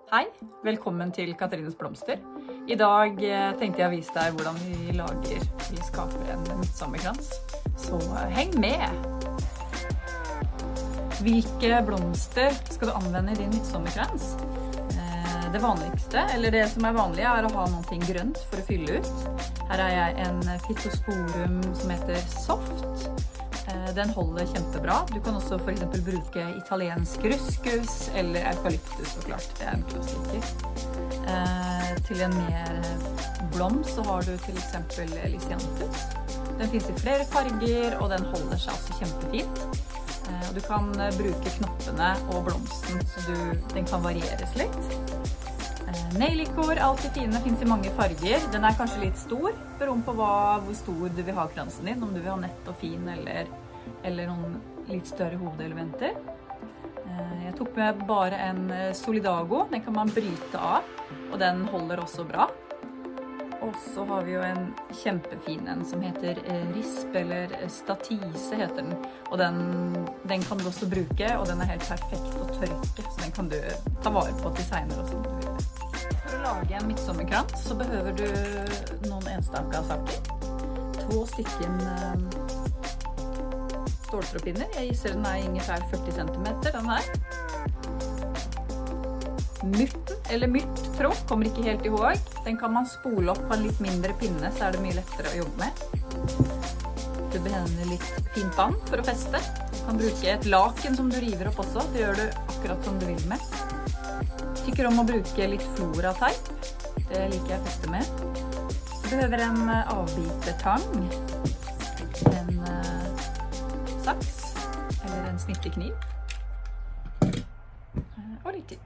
Hei, velkommen til Cathrines Blomster. I dag tenkte jeg å vise deg hvordan vi lager eller skaper en midsommarkrans. Så heng med! Hvilke blomster skal du anvende i din midsommarkrans? Det vanligste, eller det som er vanlig, er å ha noe grønt for å fylle ut. Her har jeg en phytosporum som heter Soft. Den holder kjempebra. Du kan også for eksempel bruke italiensk ruskus eller eukalyptus, så klart. Det er en klassiker. Til en mer blomst så har du til eksempel lisianthus. Den finnes i flere farger, og den holder seg også kjempefint. Du kan bruke knoppene og blomsten, så den kan varieres litt. Nejlikor, alltid fine, finnes i mange farger. Den er kanskje litt stor, beroende på hvor stor du vil ha kransen din, om du vil ha nett og fin eller noen litt større hovedelementer. Jeg tok med bare en solidago, den kan man bryte av, og den holder også bra. Og så har vi jo en kjempefin en som heter risp, eller statise heter den. Og den kan du også bruke, og den er helt perfekt å tørke, så den kan du ta vare på til senere også om du vil. For å lage en midsommarkrans så behøver du noen enstaka saker. 2 stykken ståltrådpinner. Jeg gisser den er ungefär 40 cm, den her. Myrten, eller myrttråd, kommer ikke helt ihåg. Den kan man spole opp på en litt mindre pinne, så er det mye lettere å jobbe med. Du behender litt fint vann for å feste. Du kan bruke et laken som du river opp også. Det gjør du akkurat som du vil med. Tykker om å bruke litt florateip. Det liker jeg å feste med. Du behøver en avbitertang, en saks eller en snittekniv og litt tid.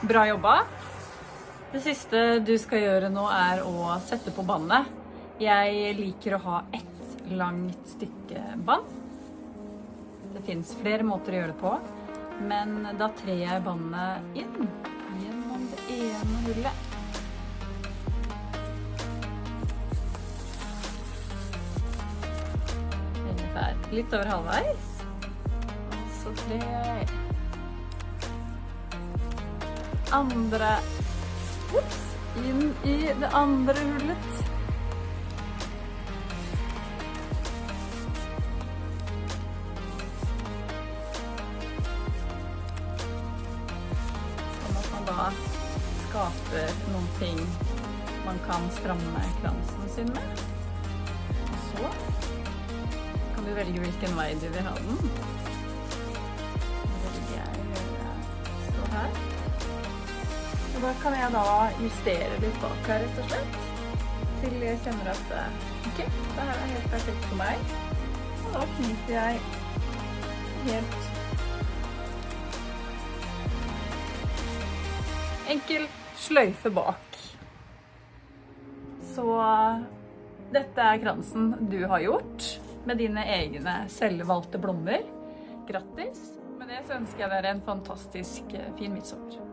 Bra jobba! Det siste du skal gjøre nå å sette på bandet. Jeg liker å ha ett langt stykke band. Det finnes flere måter å gjøre det på, men da trer jeg bandet inn gjennom det ene hullet. Litt over halvveis. Så trer jeg andre inn i det andre hullet. Sånn at man da skaper noen ting man kan stramme kransen sin med. Og så kan du velge hvilken vei du vil ha den. Det velger jeg å gjøre så her. Og da kan jeg da justere litt bak her, rett og slett, til jeg kjenner at ok, det her er helt perfekt for meg. Og da knyter jeg helt enkel sløyfe bak. Så dette er kransen du har gjort med dine egne selvvalgte blommer. Grattis! Med det så ønsker jeg dere en fantastisk fin midtsommer.